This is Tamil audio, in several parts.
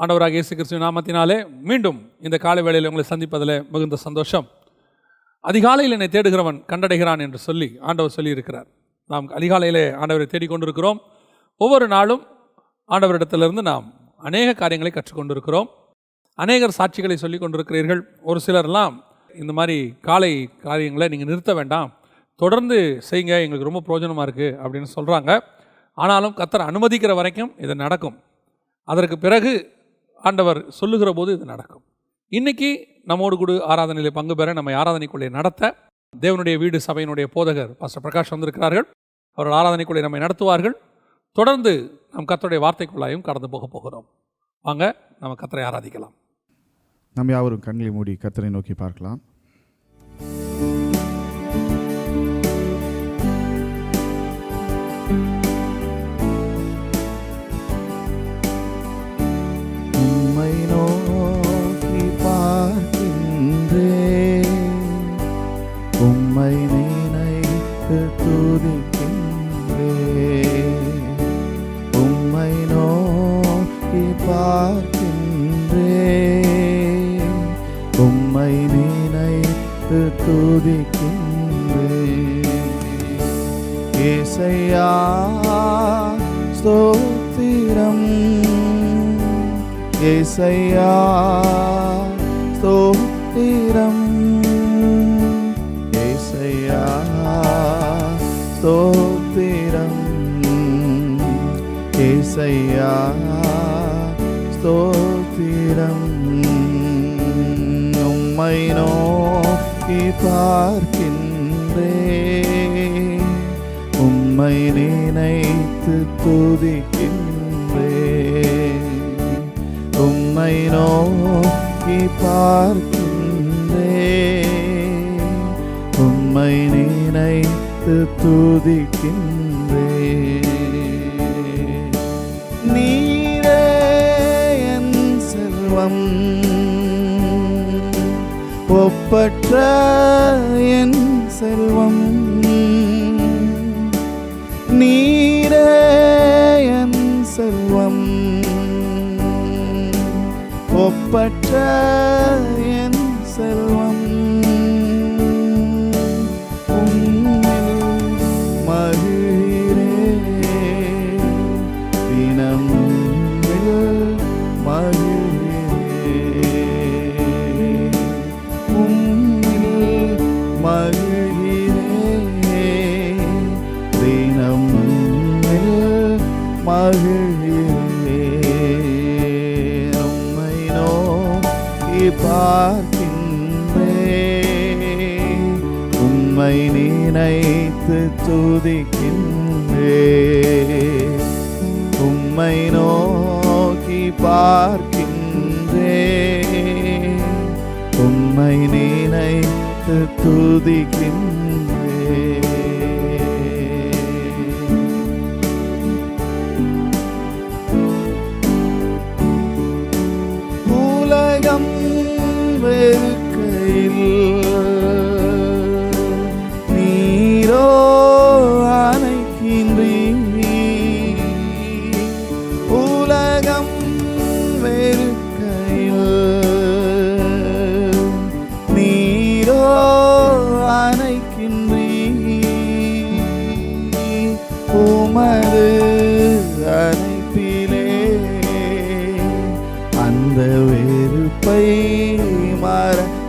ஆண்டவராகிய இயேசு கிறிஸ்துவின் நாமத்தினாலே மீண்டும் இந்த காலை வேளையில் உங்களை சந்திப்பதில் மிகுந்த சந்தோஷம். அதிகாலையில் என்னை தேடுகிறவன் கண்டடைகிறான் என்று சொல்லி ஆண்டவர் சொல்லியிருக்கிறார். நாம் அதிகாலையிலே ஆண்டவரை தேடிக்கொண்டிருக்கிறோம். ஒவ்வொரு நாளும் ஆண்டவரிடத்திலிருந்து நாம் அநேக காரியங்களை கற்றுக்கொண்டிருக்கிறோம். அநேகர் சாட்சிகளை சொல்லி கொண்டிருக்கிறீர்கள். ஒரு சிலர்லாம் இந்த மாதிரி காலை காரியங்களை நீங்கள் நிறுத்த வேண்டாம், தொடர்ந்து செய்யுங்க, எங்களுக்கு ரொம்ப பிரயோஜனமாக இருக்குது அப்படின்னு சொல்கிறாங்க. ஆனாலும் கர்த்தர் அனுமதிக்கிற வரைக்கும் இது நடக்கும். அதற்கு பிறகு ஆண்டவர் சொல்லுகிற போது இது நடக்கும். இன்றைக்கி நம்மோடு கூட ஆராதனையில் பங்கு பெற, நம்மை ஆராதனைக்குள்ளே நடத்த தேவனுடைய வீடு சபையினுடைய போதகர் பாஸ்டர் பிரகாஷ் வந்திருக்கிறார்கள். அவர்கள் ஆராதனைக்குள்ளே நம்மை நடத்துவார்கள். தொடர்ந்து நம் கர்த்தருடைய வார்த்தைக்குள்ளாயும் கடந்து போகிறோம். வாங்க நம்ம கர்த்தரை ஆராதிக்கலாம். நாம் யாவரும் கண்களை மூடி கர்த்தரை நோக்கி பார்க்கலாம். உம்மை நோக்கி பார்க்கின்றேன், உம்மை நினைத்து துதிக்கின்றேன். உம்மை நோக்கி பார்க்கின்றேன், உம்மை நினைத்து துதிக்கின்றேன். ஏசையா ஸ்தோத்திரம், ஏசையா ஸ்தோத்திரம், ஏசையா ஸ்தோத்திரம், ஏசையா ஸ்தோத்திரம். உம்மை நோக்கி பார்க்கின்றேன், உம்மை நினைத்து துதிக்கின்றேன். உம்மை நோக்கி பார்க்கின்றேன், உம்மை நினைத்து துதிக்கின்றேன். நீரே என் செல்வம், ஒப்பற்ற என் செல்வம். நீரே என் செல்வம், ஒப்பற்ற என் செல்வம். உம்மில் மகிழ்கிறேன், தினம் மகிழ்கிறேன். உம்மில் மகிழ்கிறேன், தினம் மகிழ்கிறேன். உம்மை நோக்கி பார்க்கின்றேன், உம்மை நினைத்து துதிக்கின்றேன். உம்மை நோக்கி பார்க்கின்றேன், உம்மை நினைத்து துதிக்கின்றேன். உலகம் வெறுக்கையில் நீரோ அணைக்கின்றீர். உலகம் வெறுக்கையில் நீரோ அணைக்கின்றீர். உமது அணைப்பிலே அந்த வெறுப்பை மறக்கின்றீர்.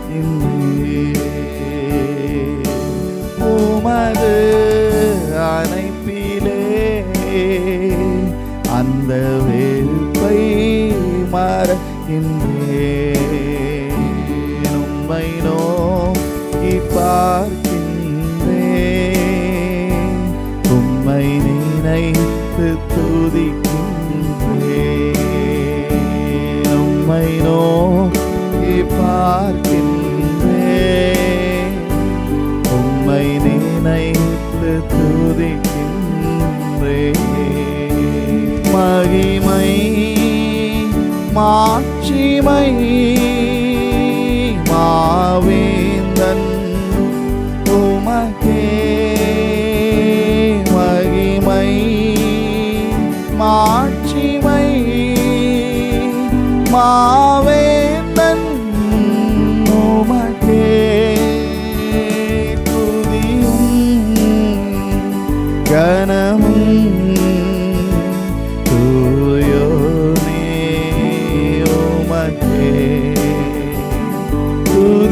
உமது அணைப்பிலே அந்த வெறுப்பை மறக்கின்றேன். உம்மை நோக்கி பார்க்கின்றேன், உம்மை நினைத்து துதிக்கின்றேன். உம்மை நோக்கி பார்க்கின்றேன், உம்மை நினைத்து துதிக்கின்றேன். மகிமை மாட்சிமை மாவேந்தன் உமக்கே. மகிமை மாட்சிமை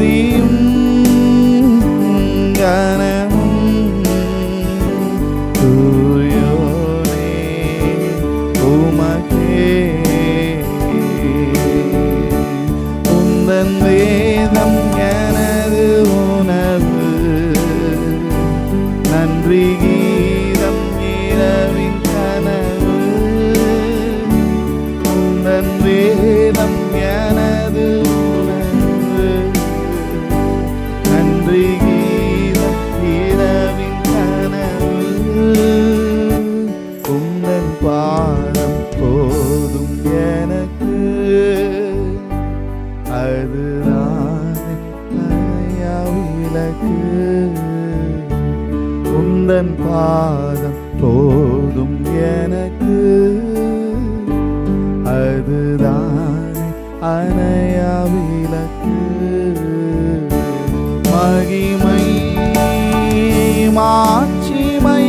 துதியும் கனமும் தூயோனே உமக்கே. உந்தன் வேதம் எனது உணவு, நன்றி கீதம் இரவின் கனவு. உந்தன் வேதம் எனது உணவு, நன்றி கீதம் இரவின் கனவு. உந்தன் பாதம் போதும் எனக்கு, அதுதான் விளக்கு. உந்தன் பாதம் போதும் எனக்கு, அதுதான் அணையா விளக்கு. மகிமை மாட்சிமை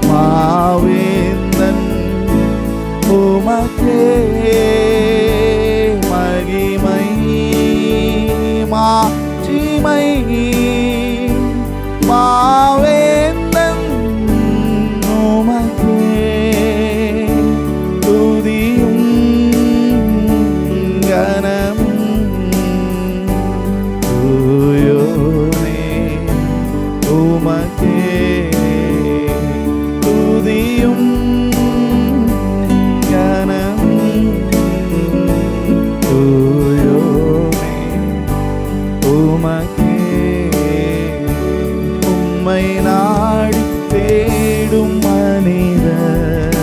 மாவேந்தன் உமக்கே. மகிமை மாட்சிமை மாவேந்தன் உமக்கே. துதியும் கனமும் தூயோனே உமக்கே. துதியும் கனமும் தூயோனே உமக்கே. உம்மை நாடி தேடும் மனிதர்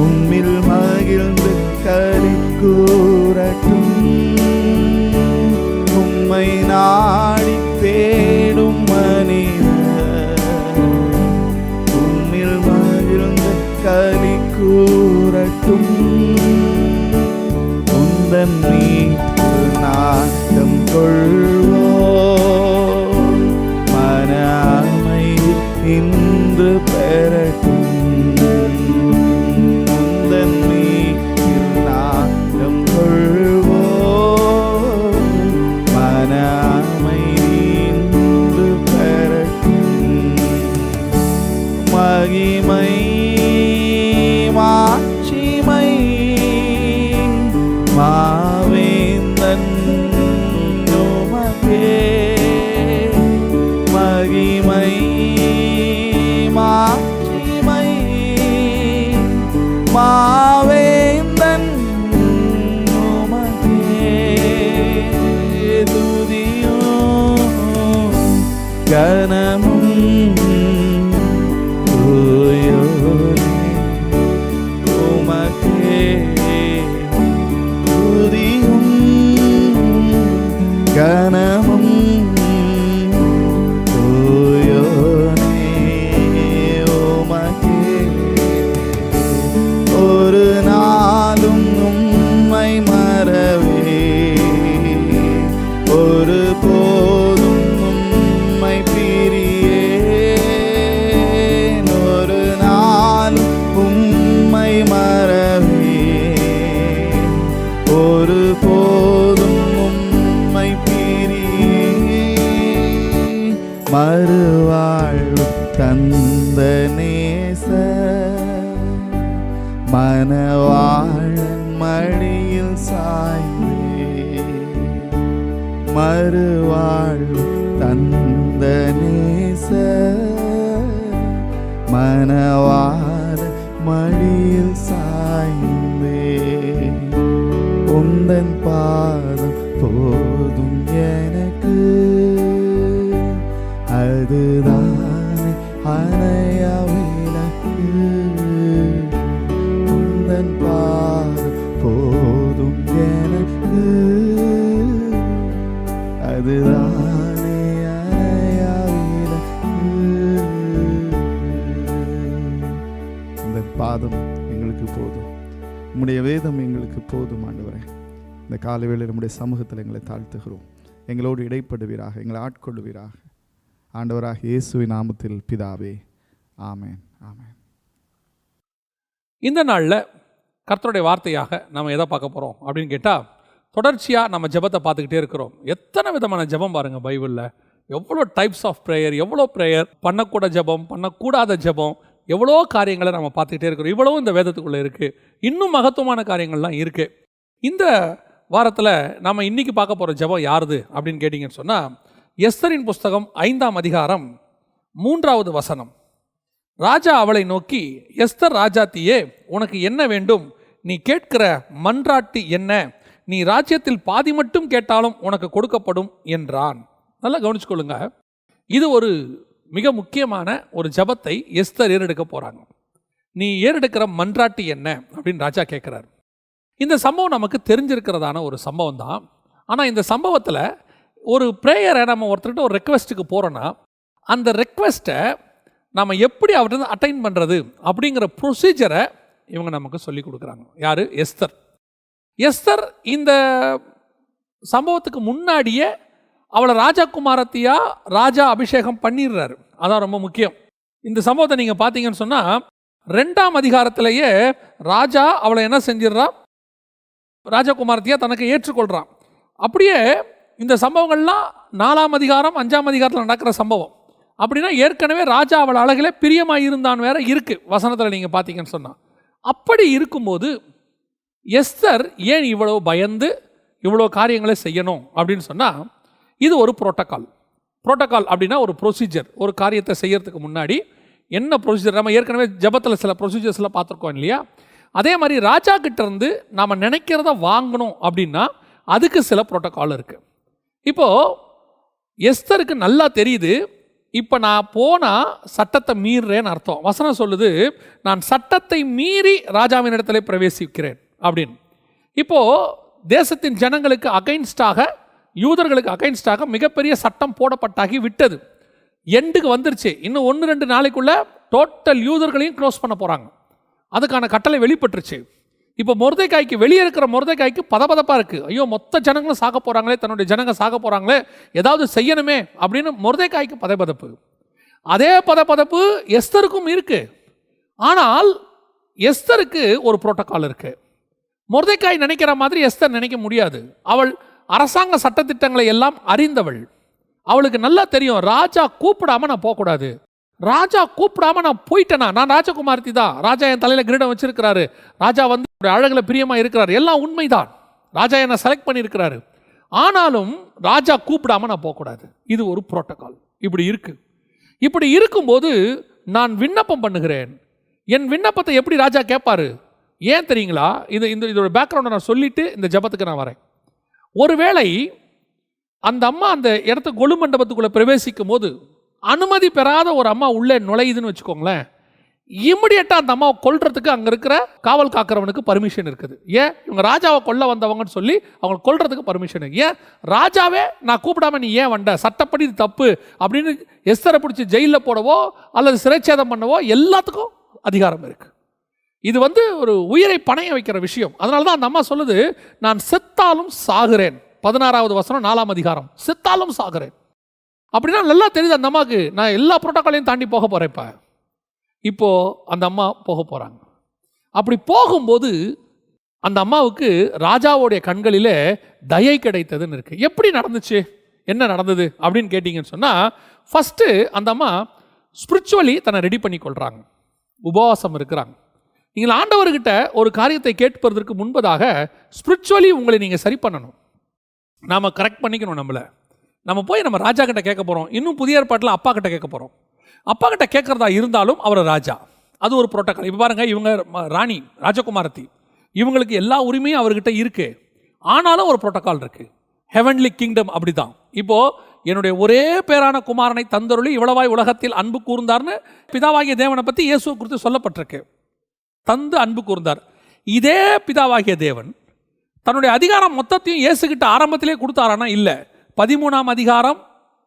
உம்மில் மகிழ்ந்து களி கூறட்டும். உம்மை நாடி தேடும் மனிதர் உம்மில் மகிழ்ந்து களி கூறட்டும். உந்தன் மீட்பு நாட்டம் கொள்வோம், மன அமைதி இன்று பெறட்டும். உந்தன் மீட்பில் நாட்டம் கொள்வோம், மன அமைதி இன்று பெறட்டும். மகிமை மாட்சிமை மாவேந்தன் உமக்கே. மகிமை மாட்சிமை மாவேந்தன் உமக்கே. துதியும் கனமும் தூயோனே உமக்கே. துதியும் கனமும் தூயோனே உமக்கே. ஒரு நாளும் உம்மை மறவே, ஒரு போதும் உம்மை பிரியேன். ஒரு நாளும் உம்மை மறவே, ஒரு போதும் உம்மை பிரியேன். மறுவாழ்வு தந்த நேச மனவாழன் மடியில் சாய்ந்தே. மறுவாழ்வு தந்த நேச மனவாழன் மடியில் சாய்ந்தே. உந்தன் பாதம் போதும் எனக்கு, அதுதானே அணையா விளக்கு. உந்தன் பாதம் போதும் எனக்கு, அதுதானே அணையா விளக்கு. உந்தன் பாதம் எங்களுக்கு போதும், உம்முடைய வேதம் எங்களுக்கு போதும் ஆண்டவரே. இந்த காலை வேளையில் நம்முடைய சமூகத்தில் எங்களை தாழ்த்துகிறோம். எங்களோடு இடைப்படுவீராக, எங்களை ஆட்கொள்வீராக. ஆண்டவராக இயேசுவின் நாமத்தில் பிதாவே, ஆமென், ஆமென். இந்த நாளில் கர்த்தருடைய வார்த்தையாக நம்ம எதை பார்க்க போகிறோம் அப்படின்னு கேட்டால், தொடர்ச்சியாக நம்ம ஜெபத்தை பார்த்துக்கிட்டே இருக்கிறோம். எத்தனை விதமான ஜெபம் பாருங்கள் பைபிளில், எவ்வளோ டைப்ஸ் ஆஃப் ப்ரேயர், எவ்வளோ ப்ரேயர், பண்ணக்கூட ஜெபம், பண்ணக்கூடாத ஜெபம், எவ்வளோ காரியங்களை நம்ம பார்த்துக்கிட்டே இருக்கிறோம். இவ்வளவும் இந்த வேதத்துக்குள்ளே இருக்குது. இன்னும் மகத்துவமான காரியங்கள்லாம் இருக்குது. இந்த வாரத்தில் நம்ம இன்றைக்கி பார்க்க போகிற ஜெபம் யாருது அப்படின்னு கேட்டிங்கன்னு சொன்னால், எஸ்தரின் புஸ்தகம் 5ஆம் அதிகாரம் 3வது வசனம். ராஜா அவளை நோக்கி, எஸ்தர் ராஜாத்தியே, உனக்கு என்ன வேண்டும்? நீ கேட்கிற மன்றாட்டு என்ன? நீ ராஜ்யத்தில் பாதி மட்டும் கேட்டாலும் உனக்கு கொடுக்கப்படும் என்றான். நல்லா கவனிச்சுக்கொள்ளுங்க. இது ஒரு மிக முக்கியமான ஒரு ஜெபத்தை எஸ்தர் ஏறெடுக்க போகிறாங்க. நீ ஏறெடுக்கிற மன்றாட்டு என்ன அப்படின்னு ராஜா கேட்குறாரு. இந்த சம்பவம் நமக்கு தெரிஞ்சிருக்கிறதான ஒரு சம்பவம் தான். ஆனால் இந்த சம்பவத்தில் ஒரு ப்ரேயரை நம்ம ஒருத்தர்கிட்ட ஒரு ரெக்வெஸ்ட்டுக்கு போகிறோன்னா, அந்த ரெக்வெஸ்ட்டை நம்ம எப்படி அவர்கிட்ட அட்டைன் பண்ணுறது அப்படிங்கிற ப்ரொசீஜரை இவங்க நமக்கு சொல்லி கொடுக்குறாங்க. யார்? எஸ்தர். எஸ்தர் இந்த சம்பவத்துக்கு முன்னாடியே அவளை ராஜகுமாரத்தியா ராஜா அபிஷேகம் பண்ணிடுறாரு. அதான் ரொம்ப முக்கியம். இந்த சம்பவத்தை நீங்கள் பார்த்தீங்கன்னு சொன்னால் 2ஆம் அதிகாரத்திலேயே ராஜா அவளை என்ன செஞ்சிடறா? ராஜகுமாரத்தியா தனக்கு ஏற்றுக்கொள்கிறான். அப்படியே இந்த சம்பவங்கள்லாம் 4ஆம் அதிகாரம் 5ஆம் அதிகாரத்தில் நடக்கிற சம்பவம். அப்படின்னா ஏற்கனவே ராஜா அவள் அழகிலே பிரியமாக இருந்தான் வேற இருக்குது வசனத்தில் நீங்கள் பார்த்தீங்கன்னு சொன்னால். அப்படி இருக்கும்போது எஸ்தர் ஏன் இவ்வளோ பயந்து இவ்வளோ காரியங்களை செய்யணும் அப்படின்னு சொன்னால், இது ஒரு புரோட்டோக்கால். புரோட்டோக்கால் அப்படின்னா ஒரு ப்ரொசீஜர். ஒரு காரியத்தை செய்யறதுக்கு முன்னாடி என்ன ப்ரொசீஜர், நம்ம ஏற்கனவே ஜெபத்தில் சில ப்ரொசீஜர்ஸ்லாம் பார்த்துருக்கோம் இல்லையா? அதே மாதிரி ராஜா கிட்ட இருந்து நாம் நினைக்கிறத வாங்கணும் அப்படின்னா அதுக்கு சில புரோட்டோக்கால் இருக்குது. இப்போது எஸ்தருக்கு நல்லா தெரியுது, இப்போ நான் போனால் சட்டத்தை மீறுறேன்னு அர்த்தம். வசனம் சொல்லுது, நான் சட்டத்தை மீறி ராஜாவின் இடத்துல பிரவேசிக்கிறேன் அப்படின்னு. இப்போது தேசத்தின் ஜனங்களுக்கு அகைன்ஸ்டாக, யூதர்களுக்கு அகைன்ஸ்டாக மிகப்பெரிய சட்டம் போடப்பட்டாகி விட்டது. எண்டுக்கு வந்துருச்சு. இன்னும் 1-2 நாளைக்குள்ள டோட்டல் யூதர்களையும் க்ளோஸ் பண்ண போகிறாங்க. அதுக்கான கட்டளை வெளிப்பட்டுருச்சு. இப்போ மொர்தெகாய்க்கு, வெளியே இருக்கிற மொர்தெகாய்க்கு பதபதப்பாக இருக்குது. ஐயோ, மொத்த ஜனங்களும் சாக போகிறாங்களே, தன்னுடைய ஜனங்க சாக போகிறாங்களே, ஏதாவது செய்யணுமே அப்படின்னு மொர்தெகாய்க்கு பதபதப்பு. அதே பதபதப்பு எஸ்தருக்கும் இருக்குது. ஆனால் எஸ்தருக்கு ஒரு புரோட்டோக்கால் இருக்குது. மொர்தெகாய் நினைக்கிற மாதிரி எஸ்தர் நினைக்க முடியாது. அவள் அரசாங்க சட்டத்திட்டங்களை எல்லாம் அறிந்தவள். அவளுக்கு நல்லா தெரியும், ராஜா கூப்பிடாம நான் போகக்கூடாது. ராஜா கூப்பிடாம நான் போயிட்டேனா, நான் ராஜகுமாரத்தி தான், ராஜா என் தலையில் கிரீடம் வச்சிருக்கிறாரு, ராஜா வந்து அழகில் பிரியமாக இருக்கிறார், எல்லாம் உண்மைதான், ராஜா என்னை செலக்ட் பண்ணியிருக்கிறாரு. ஆனாலும் ராஜா கூப்பிடாம நான் போகக்கூடாது. இது ஒரு புரோட்டோக்கால். இப்படி இருக்கு. இப்படி இருக்கும்போது நான் விண்ணப்பம் பண்ணுகிறேன். என் விண்ணப்பத்தை எப்படி ராஜா கேட்பாரு? ஏன் தெரியுங்களா? இதோட பேக்ரவுண்டை நான் சொல்லிட்டு இந்த ஜெபத்துக்கு நான் வரேன். ஒருவேளை அந்த அம்மா அந்த இடத்துக்கு கொலு மண்டபத்துக்குள்ளே பிரவேசிக்கும் போது அனுமதி பெறாத ஒரு அம்மா உள்ளே நுழையுதுன்னு வச்சுக்கோங்களேன், இமிடியேட்டாக அந்த அம்மாவை கொல்றதுக்கு அங்கே இருக்கிற காவல் காக்கிறவனுக்கு பர்மிஷன் இருக்குது. ஏன்? இவங்க ராஜாவை கொல்ல வந்தவங்கன்னு சொல்லி அவங்களை கொல்றதுக்கு பர்மிஷன். ஏன்? ராஜாவே நான் கூப்பிடாம நீ ஏன் வந்த, சட்டப்படி இது தப்பு அப்படின்னு எஸ்தரை பிடிச்சி ஜெயிலில் போடவோ அல்லது சிறைச்சேதம் பண்ணவோ எல்லாத்துக்கும் அதிகாரம் இருக்குது. இது வந்து ஒரு உயிரை பணைய வைக்கிற விஷயம். அதனால தான் அந்த அம்மா சொல்லுது, நான் செத்தாலும் சாகிறேன். 16வது வசனம் 4ஆம் அதிகாரம். செத்தாலும் சாகிறேன். அப்படின்னா நல்லா தெரியுது அந்த அம்மாவுக்கு, நான் எல்லா புரோட்டோக்காலையும் தாண்டி போக போகிறேன். இப்போ அந்த அம்மா போக போகிறாங்க. அப்படி போகும்போது அந்த அம்மாவுக்கு ராஜாவுடைய கண்களிலே தயை கிடைத்ததுன்னு இருக்கு. எப்படி நடந்துச்சு, என்ன நடந்தது அப்படின்னு கேட்டிங்கன்னு சொன்னால், ஃபஸ்ட்டு அந்த அம்மா ஸ்பிரிச்சுவலி தன்னை ரெடி பண்ணி கொள்கிறாங்க, உபவாசம் இருக்கிறாங்க. நீங்கள் ஆண்டவர்கிட்ட ஒரு காரியத்தை கேட்பதற்கு முன்பதாக ஸ்பிரிச்சுவலி உங்களை நீங்கள் சரி பண்ணணும். நாம் கரெக்ட் பண்ணிக்கணும் நம்மளை. நம்ம போய் நம்ம ராஜா கிட்ட கேட்க போகிறோம். இன்னும் புதிய ஏற்பாட்டில் அப்பா கிட்ட கேட்க போகிறோம். அப்பா கிட்ட கேட்குறதா இருந்தாலும் அவர் ராஜா. அது ஒரு புரோட்டோக்கால். இப்போ பாருங்கள், இவங்க ராணி, ராஜகுமாரத்தி, இவங்களுக்கு எல்லா உரிமையும் அவர்கிட்ட இருக்குது. ஆனாலும் ஒரு புரோட்டோக்கால் இருக்குது. ஹெவன்லி கிங்டம் அப்படி தான். இப்போது என்னுடைய ஒரே பேரான குமாரனை தந்தருளி இவ்வளவாய் உலகத்தில் அன்பு கூர்ந்தார்னு பிதாவாகிய தேவனை பற்றி இயேசுவை குறித்து சொல்லப்பட்டிருக்கு. தந்து அன்பு கூர்ந்தார். இதே பிதாவாகிய தேவன் தன்னுடைய அதிகாரம் மொத்தத்தையும் இயேசுகிட்ட ஆரம்பத்திலே கொடுத்தாரானா? இல்லை. 13ஆம் அதிகாரம்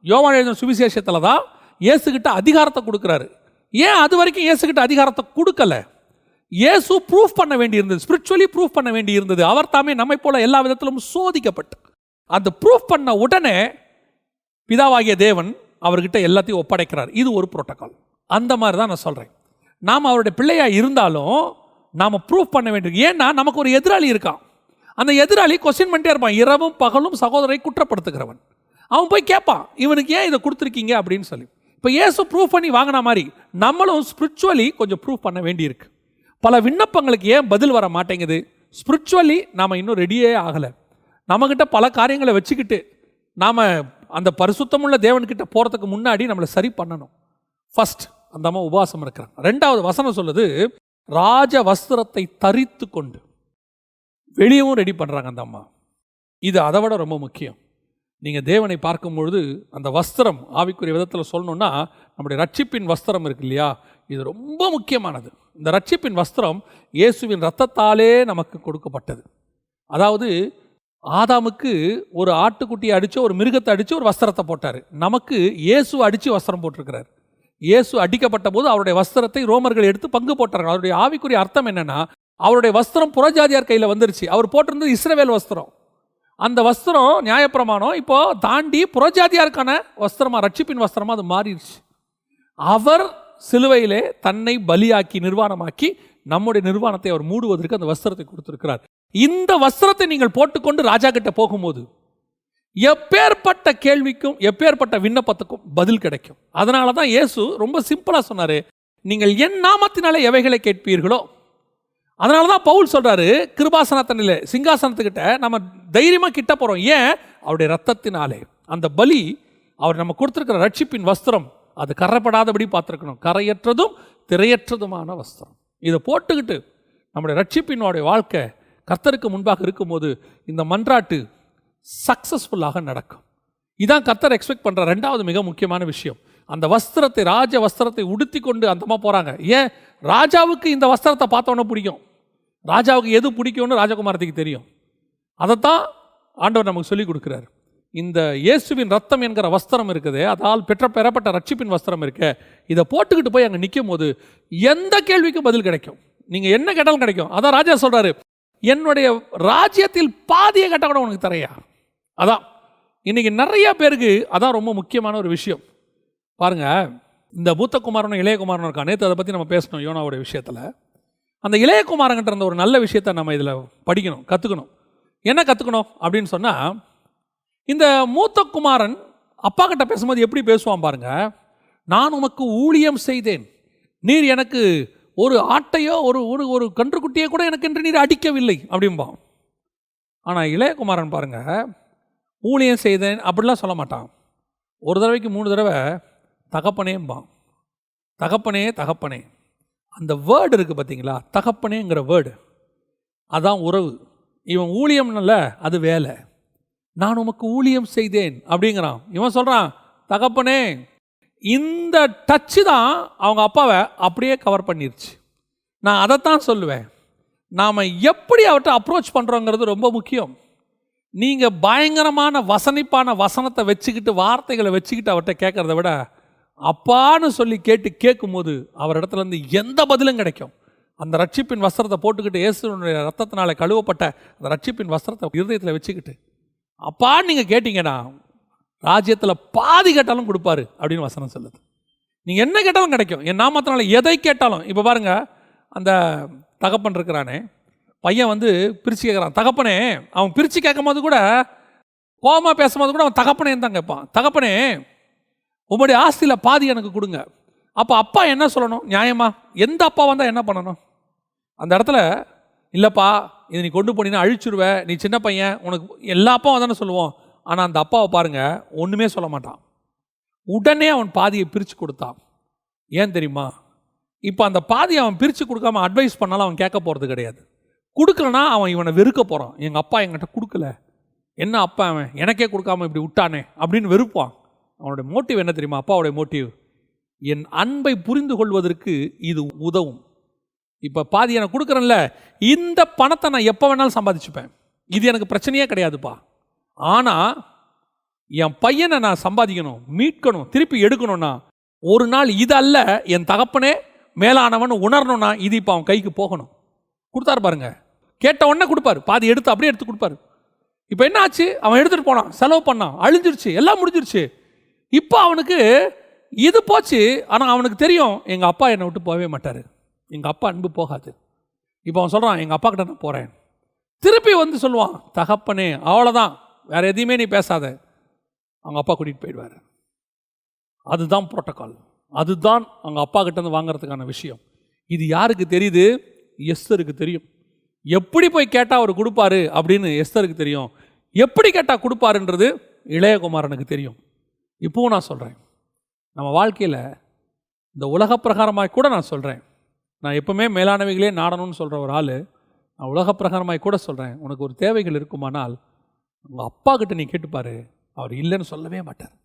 யோவான் எழுதின சுவிசேஷத்தில் தான் இயேசுகிட்ட அதிகாரத்தை கொடுக்குறாரு. ஏன் அது வரைக்கும் இயேசுகிட்ட அதிகாரத்தை கொடுக்கல? இயேசு ப்ரூஃப் பண்ண வேண்டியிருந்தது, ஸ்பிரிச்சுவலி ப்ரூஃப் பண்ண வேண்டியிருந்தது. அவர் தாமே நம்மை போல எல்லா விதத்திலும் சோதிக்கப்பட்டு அந்த ப்ரூஃப் பண்ண உடனே பிதாவாகிய தேவன் அவர்கிட்ட எல்லாத்தையும் ஒப்படைக்கிறார். இது ஒரு புரோட்டோக்கால். அந்த மாதிரி தான் நான் சொல்கிறேன். நாம் அவருடைய பிள்ளையாக இருந்தாலும் நாம் ப்ரூஃப் பண்ண வேண்டியது. ஏன்னா நமக்கு ஒரு எதிராளி இருக்கான். அந்த எதிராளி கொஸ்டின் பண்ணிட்டே இருப்பான், இரவும் பகலும் சகோதரரை குற்றப்படுத்துகிறவன். அவன் போய் கேட்பான், இவனுக்கு ஏன் இதை கொடுத்துருக்கீங்க அப்படின்னு சொல்லி. இப்போ இயேசு ப்ரூவ் பண்ணி வாங்கின மாதிரி நம்மளும் ஸ்பிரிச்சுவலி கொஞ்சம் ப்ரூவ் பண்ண வேண்டியிருக்கு. பல விண்ணப்பங்களுக்கு ஏன் பதில் வர மாட்டேங்குது? ஸ்பிரிச்சுவலி நாம் இன்னும் ரெடியே ஆகலை. நம்மக்கிட்ட பல காரியங்களை வச்சுக்கிட்டு நாம் அந்த பரிசுத்தமுள்ள தேவன்கிட்ட போகிறதுக்கு முன்னாடி நம்மளை சரி பண்ணணும். ஃபர்ஸ்ட் அந்த அம்மா உபவாசம் இருக்கிறாங்க. 2வது வசனம் சொல்லுது, ராஜ வஸ்திரத்தை தரித்து கொண்டு வெளியவும் ரெடி பண்ணுறாங்க அந்த அம்மா. இது அதை விட ரொம்ப முக்கியம். நீங்கள் தேவனை பார்க்கும்பொழுது அந்த வஸ்திரம் ஆவிக்குரிய விதத்தில் சொல்லணுன்னா நம்முடைய ரட்சிப்பின் வஸ்திரம் இருக்கு இல்லையா, இது ரொம்ப முக்கியமானது. இந்த ரட்சிப்பின் வஸ்திரம் இயேசுவின் இரத்தத்தாலே நமக்கு கொடுக்கப்பட்டது. அதாவது ஆதாமுக்கு ஒரு ஆட்டுக்குட்டியை அடித்து ஒரு மிருகத்தை அடித்து ஒரு வஸ்திரத்தை போட்டார். நமக்கு இயேசு அடித்து வஸ்திரம் போட்டிருக்கிறார். இயேசு அடிக்கப்பட்ட போது அவருடைய வஸ்திரத்தை ரோமர்கள் எடுத்து பங்கு போட்டார்கள். அவருடைய ஆவிக்குரிய அர்த்தம் என்னன்னா, அவருடைய வஸ்திரம் புறஜாதியார் கையில் வந்துருச்சு. அவர் போட்டிருந்தது இஸ்ரவேல் வஸ்திரம். அந்த வஸ்திரம் நியாயப்பிரமாணம் இப்போ தாண்டி புறஜாதியாருக்கான வஸ்திரமா, ரட்சிப்பின் வஸ்திரமா அது மாறிடுச்சு. அவர் சிலுவையிலே தன்னை பலியாக்கி நிர்வாணமாக்கி நம்முடைய நிர்வாணத்தை அவர் மூடுவதற்கு அந்த வஸ்திரத்தை கொடுத்திருக்கிறார். இந்த வஸ்திரத்தை நீங்கள் போட்டுக்கொண்டு ராஜா கிட்ட போகும்போது எப்பேற்பட்ட கேள்விக்கும் எப்பேற்பட்ட விண்ணப்பத்துக்கும் பதில் கிடைக்கும். அதனால தான் இயேசு ரொம்ப சிம்பிளா சொன்னாரு, நீங்கள் என் நாமத்தினாலே எவைகளை கேட்பீர்களோ. அதனால தான் பவுல் சொல்றாரு, கிருபாசனத்தினிலே சிங்காசனத்துக்கிட்ட நம்ம தைரியமா கிட்ட போறோம். ஏன்? அவருடைய ரத்தத்தினாலே. அந்த பலி, அவர் நம்ம கொடுத்திருக்கிற ரட்சிப்பின் வஸ்திரம், அது கரைப்படாதபடி பார்த்துருக்கணும். கரையற்றதும் திரையற்றதுமான வஸ்திரம். இதை போட்டுக்கிட்டு நம்முடைய ரட்சிப்பினுடைய வாழ்க்கை கர்த்தருக்கு முன்பாக இருக்கும்போது இந்த மன்றாட்டு சக்சஸ்ஃபுல்லாக நடக்கும். இதான் கர்த்தர் எக்ஸ்பெக்ட் பண்ற 2வது மிக முக்கியமான விஷயம். அந்த வஸ்திரத்தை, ராஜ வஸ்திரத்தை உடுத்தி கொண்டு அந்தமா போறாங்க. ஏன்? ராஜாவுக்கு இந்த வஸ்திரத்தை பார்த்தோன்னே பிடிக்கும். ராஜாவுக்கு எது பிடிக்கும்னு ராஜகுமாரத்துக்கு தெரியும். அதைத்தான் ஆண்டவர் நமக்கு சொல்லிக் கொடுக்கிறார். இந்த இயேசுவின் ரத்தம் என்கிற வஸ்திரம் இருக்குது, அதால் பெறப்பட்ட ரட்சிப்பின் வஸ்திரம் இருக்கு. இதை போட்டுக்கிட்டு போய் அங்கே நிற்கும் போது எந்த கேள்விக்கும் பதில் கிடைக்கும். நீங்க என்ன கேட்டாலும் கிடைக்கும். அதான் ராஜா சொல்றாரு, என்னுடைய ராஜ்யத்தில் பாதியை கேட்டால் கூட உனக்கு தரையா. அதான் இன்னைக்கு நிறைய பேருக்கு அதான் ரொம்ப முக்கியமான ஒரு விஷயம். பாருங்க, இந்த மூத்தகுமாரனும் இளையகுமாரனும் இருக்கா. நேற்று அதை பற்றி நம்ம பேசணும் யோனாவுடைய விஷயத்தில். அந்த இளையகுமாரங்கிட்ட இருந்த ஒரு நல்ல விஷயத்தை நம்ம இதில் படிக்கணும், கற்றுக்கணும். என்ன கற்றுக்கணும் அப்படின்னு சொன்னால், இந்த மூத்த குமாரன் அப்பா கிட்ட பேசும்போது எப்படி பேசுவான் பாருங்க. நான் உமக்கு ஊழியம் செய்தேன், நீர் எனக்கு ஒரு ஆட்டையோ ஒரு ஒரு ஒரு கன்றுக்குட்டியோ கூட எனக்கு என்று நீர் அடிக்கவில்லை அப்படிம்பான். ஆனால் இளையகுமாரன் பாருங்க, ஊழியம் செய்தேன் அப்படிலாம் சொல்ல மாட்டான். ஒரு தடவைக்கு 3 தடவை தகப்பனேம்பான். தகப்பனே தகப்பனே. அந்த வேர்டு இருக்குது பார்த்தீங்களா, தகப்பனேங்கிற வேர்டு, அதான் உறவு. இவன் ஊழியம்னல, அது வேலை. நான் உமக்கு ஊழியம் செய்தேன் அப்படிங்கிறான். இவன் சொல்கிறான் தகப்பனே. இந்த டச்சு தான் அவங்க அப்பாவை அப்படியே கவர் பண்ணிருச்சு. நான் அதைத்தான் சொல்லுவேன், நாம் எப்படி அவர்கிட்ட அப்ரோச் பண்ணுறோங்கிறது ரொம்ப முக்கியம். நீங்கள் பயங்கரமான வசனிப்பான வசனத்தை வச்சுக்கிட்டு, வார்த்தைகளை வச்சுக்கிட்டு அவர்கிட்ட கேட்குறத விட அப்பான்னு சொல்லி கேட்கும்போது அவர் இடத்துலேருந்து எந்த பதிலும் கிடைக்கும். அந்த ரட்சிப்பின் வஸ்திரத்தை போட்டுக்கிட்டு, இயேசுவினுடைய ரத்தத்தினால கழுவப்பட்ட அந்த ரட்சிப்பின் வஸ்திரத்தை இருதயத்தில் வச்சுக்கிட்டு அப்பான்னு நீங்கள் கேட்டீங்கன்னா ராஜ்யத்தில் பாதி கேட்டாலும் கொடுப்பாரு அப்படின்னு வசனம் சொல்லுது. நீங்கள் என்ன கேட்டாலும் கிடைக்கும். என் நாமத்தினால எதை கேட்டாலும். இப்போ பாருங்க, அந்த தகப்பன் இருக்கிறானே பையன் வந்து பிரித்து கேட்குறான். தகப்பனே, அவன் பிரித்து கேட்கும் போது கூட, கோபமாக பேசும்போது கூட அவன் தகப்பனே தான் கேட்பான். தகப்பனே, உங்களுடைய ஆஸ்தியில் பாதி எனக்கு கொடுங்க. அப்போ அப்பா என்ன சொல்லணும்? நியாயமா எந்த அப்பா வந்தால் என்ன பண்ணணும்? அந்த இடத்துல இல்லைப்பா, இது நீ கொண்டு போனீங்கன்னா அழிச்சுருவ, நீ சின்ன பையன், உனக்கு எல்லா அப்பாவும் தானே சொல்லுவோம். ஆனால் அந்த அப்பாவை பாருங்கள், ஒன்றுமே சொல்ல மாட்டான். உடனே அவன் பாதியை பிரித்து கொடுத்தான். ஏன் தெரியுமா? இப்போ அந்த பாதியை அவன் பிரித்து கொடுக்காம அட்வைஸ் பண்ணாலும் அவன் கேட்க போகிறது கிடையாது. கொடுக்கலனா அவன் இவனை வெறுக்க போகிறான். எங்கள் அப்பா என்கிட்ட கொடுக்கல, என்ன அப்பா அவன் எனக்கே கொடுக்காம இப்படி விட்டானே அப்படின்னு வெறுப்பான். அவனுடைய மோட்டிவ் என்ன தெரியுமா? அப்பாவுடைய மோட்டிவ், என் அன்பை புரிந்து கொள்வதற்கு இது உதவும். இப்போ பாதி எனக்கு கொடுக்குறேன்ல, இந்த பணத்தை நான் எப்போ வேணாலும் சம்பாதிச்சுப்பேன், இது எனக்கு பிரச்சனையே கிடையாதுப்பா. ஆனால் என் பையனை நான் சம்பாதிக்கணும், மீட்கணும், திருப்பி எடுக்கணும்னா ஒரு நாள் இது அல்ல, என் தகப்பனே மேலானவன் உணரணும்னா இது இப்போ அவன் கைக்கு போகணும். கொடுத்தாரு பாருங்க, கேட்ட உடனே கொடுப்பாரு, பாதி எடுத்து அப்படியே எடுத்து கொடுப்பாரு. இப்போ என்ன ஆச்சு? அவன் எடுத்துகிட்டு போனான், செலவு பண்ணான், அழிஞ்சிருச்சு, எல்லாம் முடிஞ்சிருச்சு. இப்போ அவனுக்கு இது போச்சு. ஆனால் அவனுக்கு தெரியும், எங்கள் அப்பா என்னை விட்டு போகவே மாட்டார், எங்கள் அப்பா அன்பு போகாது. இப்போ அவன் சொல்கிறான், எங்கள் அப்பா கிட்ட நான் போகிறேன், திருப்பி வந்து சொல்லுவான், தகப்பனே அவ்வளோதான், வேற எதையுமே நீ பேசாத. அவங்க அப்பா கூட்டிகிட்டு போயிடுவார். அதுதான் புரோட்டோகால், அதுதான் அவங்க அப்பா கிட்டேருந்து வாங்கிறதுக்கான விஷயம். இது யாருக்கு தெரியுது? எஸ்தருக்கு தெரியும். எப்படி போய் கேட்டால் அவர் கொடுப்பாரு அப்படின்னு எஸ்தருக்கு தெரியும். எப்படி கேட்டால் கொடுப்பாருன்றது இளையகுமாரனுக்கு தெரியும். இப்போவும் நான் சொல்கிறேன், நம்ம வாழ்க்கையில் இந்த உலக பிரகாரமாய் கூட நான் சொல்கிறேன், நான் எப்பவுமே மேலானவைகளே நாடணும்னு சொல்கிற ஒரு ஆள், நான் உலக பிரகாரமாய் கூட சொல்கிறேன், உனக்கு ஒரு தேவைகள் இருக்குமானால் உங்கள் அப்பா கிட்ட நீ கேட்டுப்பார், அவர் இல்லைன்னு சொல்லவே மாட்டார்.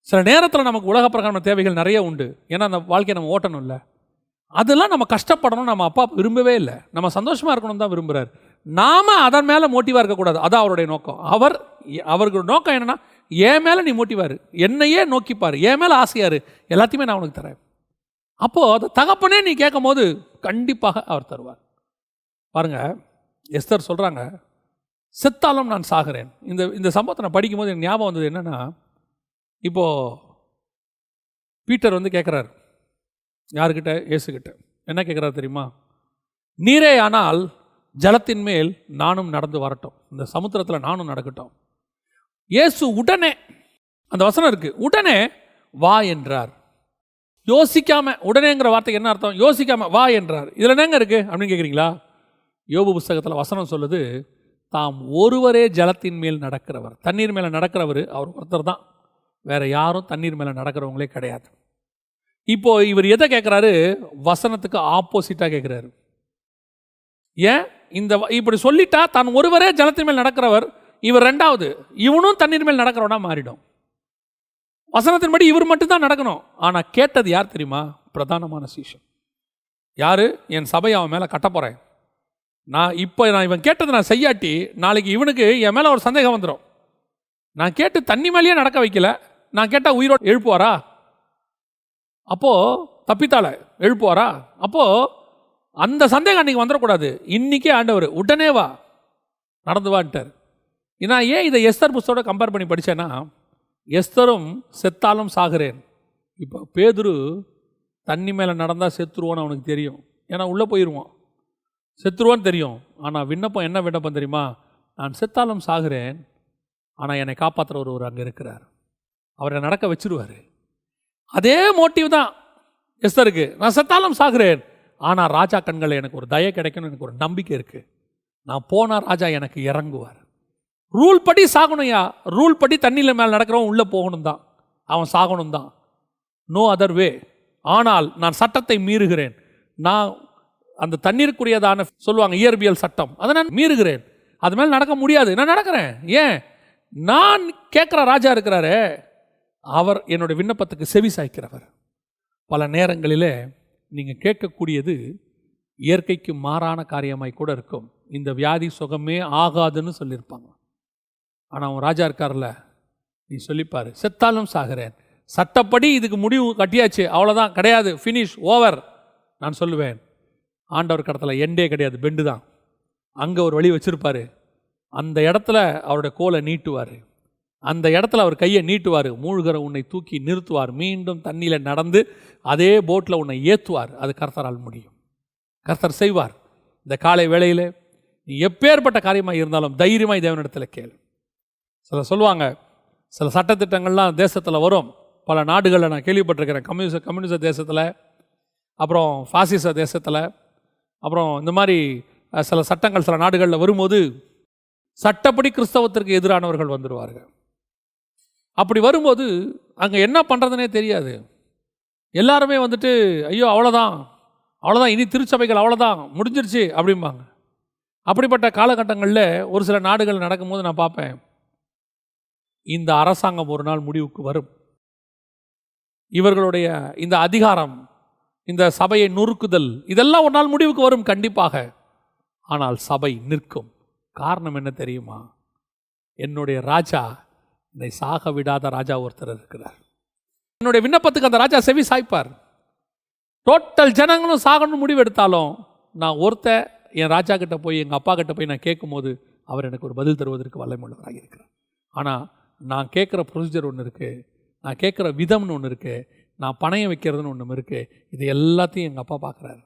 சில நேரத்தில் நமக்கு உலக பிரகாரமான தேவைகள் நிறைய உண்டு, ஏன்னா அந்த வாழ்க்கையை நம்ம ஓட்டணும் இல்லை, அதெல்லாம் நம்ம கஷ்டப்படணும் நம்ம அப்பா விரும்பவே இல்லை. நம்ம சந்தோஷமாக இருக்கணும் தான் விரும்புகிறார். நாம் அதன் மேலே மோட்டிவாக இருக்கக்கூடாது, அதான் அவருடைய நோக்கம். அவர்களுடைய நோக்கம் என்னென்னா, என் மேலே நீ மோட்டிவாரு, என்னையே நோக்கிப்பார், என் மேலே ஆசையாரு, எல்லாத்தையுமே நான் உனக்கு தரேன். அப்போது அது தகப்பனே நீ கேட்கும் போது கண்டிப்பாக அவர் தருவார். பாருங்கள், எஸ்தர் சொல்கிறாங்க, செத்தாலும் நான் சாகிறேன். இந்த சம்பவத்தை நான் படிக்கும்போது எனக்கு ஞாபகம் வந்தது என்னென்னா, இப்போது பீட்டர் வந்து கேட்குறார் யாருக்கிட்ட? இயேசுக்கிட்ட. என்ன கேட்குறாரு தெரியுமா? நீரே ஆனால் ஜலத்தின் மேல் நானும் நடந்து வரட்டும், இந்த சமுத்திரத்தில் நானும் நடக்கட்டும். இயேசு உடனே, அந்த வசனம் இருக்குது, உடனே வா என்றார். யோசிக்காம, உடனேங்கிற வார்த்தைக்கு என்ன அர்த்தம்? யோசிக்காம வா என்றார். இதில் என்னங்க இருக்குது அப்படின்னு கேட்குறீங்களா? யோபு புஸ்தகத்தில் வசனம் சொல்லுது, தாம் ஒருவரே ஜலத்தின் மேல் நடக்கிறவர், தண்ணீர் மேலே நடக்கிறவர் அவர் ஒருத்தர் தான், வேற யாரும் தண்ணீர் மேலே நடக்கிறவங்களே கிடையாது. இப்போ இவர் எதை கேட்குறாரு? வசனத்துக்கு ஆப்போசிட்டாக கேட்குறாரு. ஏன் இப்படி சொல்லிட்டா, தான் ஒருவரே ஜலத்தின் மேல் நடக்கிறவர், இவர் ரெண்டாவது, இவனும் தண்ணீர் மேல் நடக்கிறவனா மாறிடும். வசனத்தின்படி இவர் மட்டும்தான் நடக்கணும். ஆனால் கேட்டது யார் தெரியுமா? பிரதானமான சீஷன். யாரு? என் சபையை அவன் மேலே கட்ட போகிறேன், நான் இவன் கேட்டது நான் செய்யாட்டி நாளைக்கு இவனுக்கு என் மேலே ஒரு சந்தேகம் வந்துடும். நான் கேட்டு தண்ணி மேலேயே நடக்க வைக்கல, நான் கேட்டால் உயிரோடு எழுப்புவாரா? அப்போது தப்பித்தால எழுப்புவாரா? அப்போது அந்த சந்தேகம் அன்றைக்கி வந்துடக்கூடாது. இன்றைக்கே ஆண்டவர் உடனே வா, நடந்து வான்ட்டார். நான் ஏன் இதை எஸ்தர் புஸ்தோட கம்பேர் பண்ணி படித்தேன்னா, எஸ்தரும் செத்தாலும் சாகிறேன். இப்போ பேதுரு தண்ணி மேலே நடந்தால் செத்துருவோன்னு அவனுக்கு தெரியும், ஏன்னா உள்ளே போயிடுவான், செத்துருவான்னு தெரியும். ஆனால் விண்ணப்பம் என்ன விண்ணப்பம் தெரியுமா? நான் செத்தாலும் சாகிறேன், ஆனால் என்னை காப்பாற்றுற ஒருவர் அங்கே இருக்கிறார், அவரை நடக்க வச்சிருவார். அதே மோட்டிவ் தான் எஸ்தருக்கு. நான் செத்தாலும் சாகிறேன், ஆனால் ராஜா கண்களை எனக்கு ஒரு தயை கிடைக்கணும், எனக்கு ஒரு நம்பிக்கை இருக்குது, நான் போனால் ராஜா எனக்கு இறங்குவார். ரூல் படி சாகணும்யா, ரூல் படி தண்ணியில் மேலே நடக்கிறவன் உள்ளே போகணும் தான், அவன் சாகணும் தான், நோ அதர் வே. ஆனால் நான் சட்டத்தை மீறுகிறேன், நான் அந்த தண்ணீருக்குரியதான சொல்லுவாங்க இயற்பியல் சட்டம், அதை நான் மீறுகிறேன், அது மேலே நடக்க முடியாது, நான் நடக்கிறேன். ஏன்? நான் கேட்குற ராஜா இருக்கிறாரே, அவர் என்னுடைய விண்ணப்பத்துக்கு செவி சாய்க்கிறவர். பல நேரங்களில் நீங்கள் கேட்கக்கூடியது இயற்கைக்கு மாறான காரியமாய் கூட இருக்கும். இந்த வியாதி சுகமே ஆகாதுன்னு சொல்லியிருப்பாங்க. ஆனால் அவன் ராஜா இருக்கார்ல, நீ சொல்லிப்பார், செத்தாலும் சாகிறேன், சட்டப்படி இதுக்கு முடிவு கட்டியாச்சு, அவ்வளோதான், கிடையாது, ஃபினிஷ், ஓவர். நான் சொல்லுவேன், ஆண்டவர் கடத்துல எண்டே கிடையாது, பெண்டு தான். அங்கே ஒரு வழி வச்சுருப்பார், அந்த இடத்துல அவருடைய கோலை நீட்டுவார், அந்த இடத்துல அவர் கையை நீட்டுவார், மூழ்கிற உன்னை தூக்கி நிறுத்துவார், மீண்டும் தண்ணியில் நடந்து அதே போட்டில் உன்னை ஏற்றுவார். அது கர்த்தரால் முடியும், கர்த்தர் செய்வார். இந்த காலை வேளையில் நீ எப்பேற்பட்ட காரியமாக இருந்தாலும் தைரியமாக தேவனிடத்தில் கேளு. சில சொல்லுவாங்க, சில சட்டத்திட்டங்கள்லாம் தேசத்தில் வரும், பல நாடுகளில் நான் கேள்விப்பட்டிருக்கிறேன், கம்யூனிச தேசத்தில், அப்புறம் பாசிச தேசத்தில், அப்புறம் இந்த மாதிரி சில சட்டங்கள் சில நாடுகளில் வரும்போது சட்டப்படி கிறிஸ்தவத்திற்கு எதிரானவர்கள் வந்துடுவார்கள். அப்படி வரும்போது அங்கே என்ன பண்ணுறதுனே தெரியாது. எல்லாருமே வந்துட்டு ஐயோ அவ்வளோதான், இனி திருச்சபைகள் அவ்வளோதான், முடிஞ்சிருச்சு அப்படிம்பாங்க. அப்படிப்பட்ட காலகட்டங்களில் ஒரு சில நாடுகள் நடக்கும்போது நான் பார்ப்பேன், இந்த அரசாங்கம் ஒரு நாள் முடிவுக்கு வரும், இவர்களுடைய இந்த அதிகாரம், இந்த சபையை நொறுக்குதல், இதெல்லாம் ஒரு நாள் முடிவுக்கு வரும் கண்டிப்பாக. ஆனால் சபை நிற்கும். காரணம் என்ன தெரியுமா? என்னுடைய ராஜா, என்னை சாக விடாத ராஜா ஒருத்தர் இருக்கிறார். என்னுடைய விண்ணப்பத்துக்கு அந்த ராஜா செவி சாய்ப்பார். டோட்டல் ஜனங்களும் சாகணும் முடிவு எடுத்தாலும் நான் என் ராஜா கிட்ட போய், எங்கள் அப்பா கிட்ட போய் நான் கேட்கும்போது அவர் எனக்கு ஒரு பதில் தருவதற்கு வல்லமையுள்ளவராக இருக்கிறார். ஆனால் நான் கேட்குற ப்ரொசீஜர் ஒன்று இருக்குது, நான் கேட்குற விதம்னு ஒன்று இருக்குது, நான் பணையம் வைக்கிறதுன்னு ஒன்று இருக்குது. இது எல்லாத்தையும் எங்கள் அப்பா பார்க்குறாரு.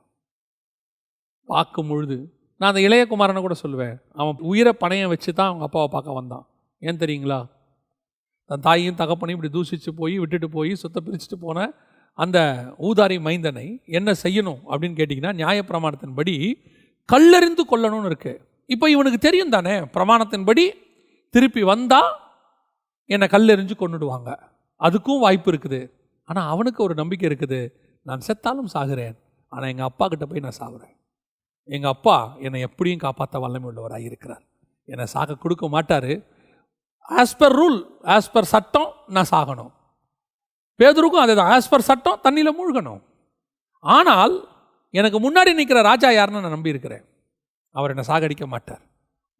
பார்க்கும் பொழுது நான் அந்த இளையகுமாரனை கூட சொல்லுவேன், அவன் உயிரை பணையம் வச்சு தான் அவங்க அப்பாவை பார்க்க வந்தான். ஏன் தெரியுங்களா? தன் தாயையும் தகப்பனையும் இப்படி தூசிச்சு போய் விட்டுட்டு போய் சொத்தை பிரிச்சுட்டு போன அந்த ஊதாரி மைந்தனை என்ன செய்யணும் அப்படின்னு கேட்டிங்கன்னா, நியாயப்பிரமாணத்தின்படி கல்லெறிந்து கொல்லணும்னு இருக்கு. இப்போ இவனுக்கு தெரியும் தானே, பிரமாணத்தின்படி திருப்பி வந்தால் என்னை கல்லெறிஞ்சு கொண்டுடுவாங்க, அதுக்கும் வாய்ப்பு இருக்குது. ஆனால் அவனுக்கு ஒரு நம்பிக்கை இருக்குது, நான் செத்தாலும் சாகிறேன், ஆனால் எங்கள் அப்பா கிட்ட போய் நான் சாகுறேன். எங்கள் அப்பா என்னை எப்படியும் காப்பாற்ற வல்லமை உள்ளவராக இருக்கிறார், என்னை சாக கொடுக்க மாட்டார். As per rule, as per சட்டம் நான் சாகணும். பேதுருக்கும் அதே தான், ஆஸ் பர் சட்டம் தண்ணியில் மூழ்கணும். ஆனால் எனக்கு முன்னாடி நிற்கிற ராஜா யாருன்னு நான் நம்பி இருக்கிறேன், அவர் என்னை சாகடிக்க மாட்டார்.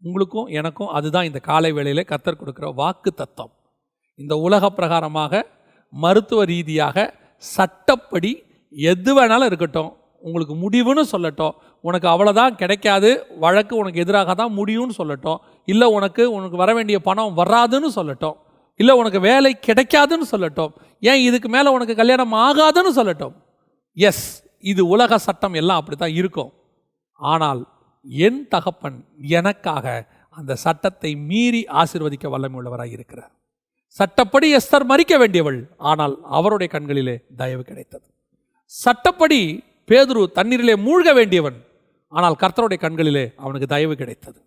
உங்களுக்கும் எனக்கும் அதுதான் இந்த காலை வேளையில் கர்த்தர் கொடுக்குற வாக்கு தத்தம். இந்த உலக பிரகாரமாக மருத்துவ ரீதியாக சட்டப்படி எது வேணாலும் இருக்கட்டும், உங்களுக்கு முடிவுன்னு சொல்லட்டும், உனக்கு அவ்வளோதான் கிடைக்காது, வழக்கு உனக்கு எதிராக தான் முடியும்னு சொல்லட்டும், இல்லை உனக்கு வர வேண்டிய பணம் வராதுன்னு சொல்லட்டும், இல்லை உனக்கு வேலை கிடைக்காதுன்னு சொல்லட்டும், ஏன் இதுக்கு மேலே உனக்கு கல்யாணம் ஆகாதுன்னு சொல்லட்டும். எஸ், இது உலக சட்டம் எல்லாம் அப்படி தான் இருக்கும். ஆனால் என் தகப்பன் எனக்காக அந்த சட்டத்தை மீறி ஆசீர்வதிக்க வல்லமை உள்ளவராக இருக்கிறார். சட்டப்படி எஸ்தர் மரிக்க வேண்டியவள், ஆனால் அவருடைய கண்களிலே தயவு கிடைத்தது. சட்டப்படி பேதுரு தண்ணீரிலே மூழ்க வேண்டியவன், ஆனால் கர்த்தருடைய கண்களிலே அவனுக்கு தயவு கிடைத்தது.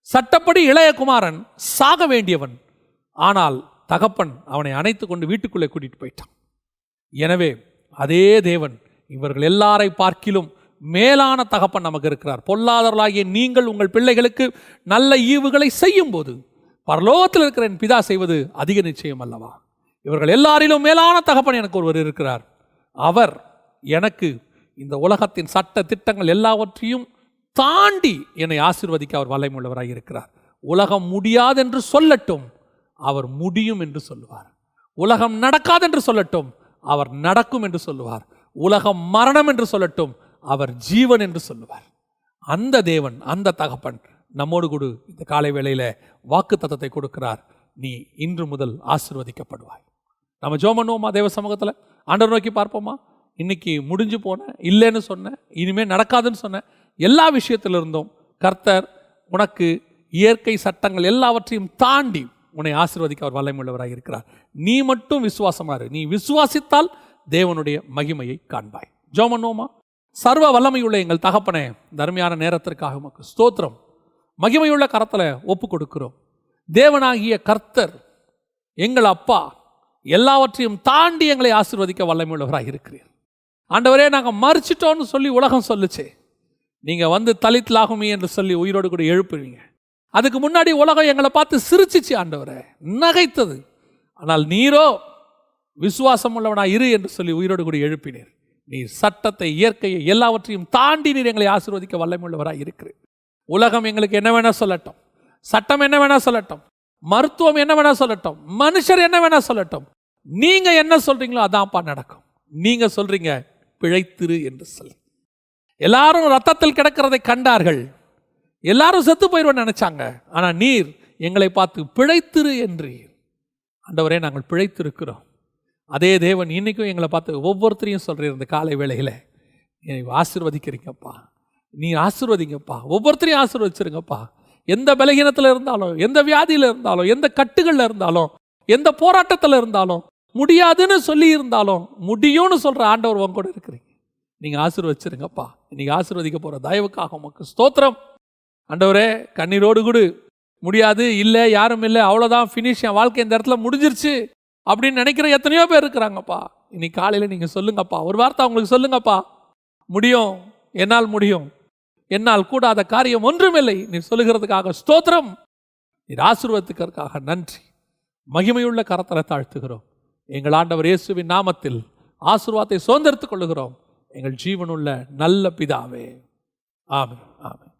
சட்டப்படி இளையகுமாரன் சாக வேண்டியவன், ஆனால் தகப்பன் அவனை அணைத்து கொண்டு வீட்டுக்குள்ளே கூட்டிட்டு போயிட்டான். எனவே அதே தேவன் இவர்கள் எல்லாரை பார்க்கிலும் மேலான தகப்பன் நமக்கு இருக்கிறார். பொல்லாதவர்களாகிய நீங்கள் உங்கள் பிள்ளைகளுக்கு நல்ல ஈவுகளை செய்யும் போது பரலோகத்தில் இருக்கிற என் பிதா செய்வது அதிக நிச்சயம் அல்லவா? இவர்கள் எல்லாரிலும் மேலான தகப்பன் எனக்கு ஒருவர் இருக்கிறார். அவர் எனக்கு இந்த உலகத்தின் சட்ட திட்டங்கள் எல்லாவற்றையும் தாண்டி என்னை ஆசீர்வதிக்க அவர் வல்லமை உள்ளவராக இருக்கிறார். உலகம் முடியாது என்று சொல்லட்டும், அவர் முடியும் என்று சொல்லுவார். உலகம் நடக்காது என்று சொல்லட்டும், அவர் நடக்கும் என்று சொல்லுவார். உலகம் மரணம் என்று சொல்லட்டும், அவர் ஜீவன் என்று சொல்லுவார். அந்த தேவன், அந்த தகப்பன் நம்மோடு கூட இந்த காலை வேளையில் வாக்கு தத்தத்தை கொடுக்கிறார். நீ இன்று முதல் ஆசீர்வதிக்கப்படுவாய். நம்ம ஜெபம் பண்ணுவோமா? தேவ சமூகத்தில் ஆண்டவர் நோக்கி பார்ப்போமா? இன்னைக்கு முடிஞ்சு போன, இல்லைன்னு சொன்ன, இனிமேல் நடக்காதுன்னு சொன்ன எல்லா விஷயத்திலிருந்தும் கர்த்தர் உனக்கு இயற்கை சட்டங்கள் எல்லாவற்றையும் தாண்டி உன்னை ஆசீர்வதிக்க அவர் வல்லமை உள்ளவராக இருக்கிறார். நீ மட்டும் விசுவாசமா இரு. நீ விசுவாசித்தால் தேவனுடைய மகிமையை காண்பாய். ஜெபம் பண்ணுவோமா? சர்வ வல்லமையுள்ள எங்கள் தகப்பனே, தர்மையான நேரத்திற்காக உமக்கு ஸ்தோத்திரம். மகிமையுள்ள கரத்தில் ஒப்பு கொடுக்கிறோம். தேவனாகிய கர்த்தர் எங்கள் அப்பா, எல்லாவற்றையும் தாண்டி எங்களை ஆசீர்வதிக்க வல்லமை உள்ளவராக இருக்கிறீர். ஆண்டவரே, நாங்கள் மறிச்சிட்டோன்னு சொல்லி உலகம் சொல்லுச்சே, நீங்கள் வந்து தலித்லாகுமி என்று சொல்லி உயிரோடு கூட எழுப்புவீங்க. அதுக்கு முன்னாடி உலகம் எங்களை பார்த்து சிரிச்சிச்சு, ஆண்டவரே நகைத்தது. ஆனால் நீரோ விசுவாசம் உள்ளவனாக இரு என்று சொல்லி உயிரோடு கூட எழுப்பினீர். நீர் சட்டத்தை, இயற்கையை எல்லாவற்றையும் தாண்டி நீர் எங்களை ஆசீர்வதிக்க வல்லமை உள்ளவராக இருக்கிறீர். உலகம் எங்களுக்கு என்ன வேணா சொல்லட்டும், சட்டம் என்ன வேணா சொல்லட்டும், மருத்துவம் என்ன வேணா சொல்லட்டும், மனுஷர் என்ன வேணா சொல்லட்டும், நீங்க என்ன சொல்றீங்களோ அதான்ப்பா நடக்கும். நீங்க சொல்றீங்க பிழைத்திரு என்று சொல்லி. எல்லாரும் ரத்தத்தில் கிடக்கிறதை கண்டார்கள், எல்லாரும் செத்து போயிடுவோன்னு நினைச்சாங்க. ஆனா நீர் எங்களை பார்த்து பிழைத்திரு என்றீர். ஆண்டவரே, நாங்கள் பிழைத்திருக்கிறோம். அதே தேவன் இன்னைக்கும் எங்களை பார்த்து ஒவ்வொருத்தரையும் சொல்றீர், இந்த காலை வேளையில் நீ ஆசீர்வதிக்கிறீங்கப்பா, நீ ஆசீர்வதிங்கப்பா, ஒவ்வொருத்தரையும் ஆசீர்வதிச்சிருங்கப்பா. எந்த பலகீனத்தில் இருந்தாலும், எந்த வியாதியில் இருந்தாலும், எந்த கட்டுகளில் இருந்தாலும், எந்த போராட்டத்தில் இருந்தாலும், முடியாதுன்னு சொல்லி இருந்தாலும் முடியும்னு சொல்ற ஆண்டவர் உங்க கூட இருக்கிறீங்க. நீங்க ஆசீர்வதிச்சிருங்கப்பா. இன்னைக்கு ஆசீர்வதிக்க போற தயவுக்காக உமக்கு ஸ்தோத்திரம். ஆண்டவரே, கண்ணீரோடு கூட முடியாது, இல்லை யாரும் இல்லை, அவ்வளோதான், ஃபினிஷ், என் வாழ்க்கை இந்த இடத்துல முடிஞ்சிருச்சு அப்படின்னு நினைக்கிற எத்தனையோ பேர் இருக்கிறாங்கப்பா. இன்னைக்கு காலையில் நீங்கள் சொல்லுங்கப்பா, ஒரு வார்த்தை அவங்களுக்கு சொல்லுங்கப்பா, முடியும், என்னால் முடியும், என்னால் கூடாத காரியம் ஒன்றுமில்லை நீ சொல்லுகிறதுக்காக ஸ்தோத்திரம். நீர் ஆசீர்வதிக்கிறதுக்காக நன்றி. மகிமையுள்ள கரத்தில் தாழ்த்துகிறோம். எங்கள் ஆண்டவர் இயேசுவின் நாமத்தில் ஆசீர்வாதத்தை சுதந்திரத்துக் கொள்ளுகிறோம். எங்கள் ஜீவனுள்ள நல்ல பிதாவே, ஆமென், ஆமென்.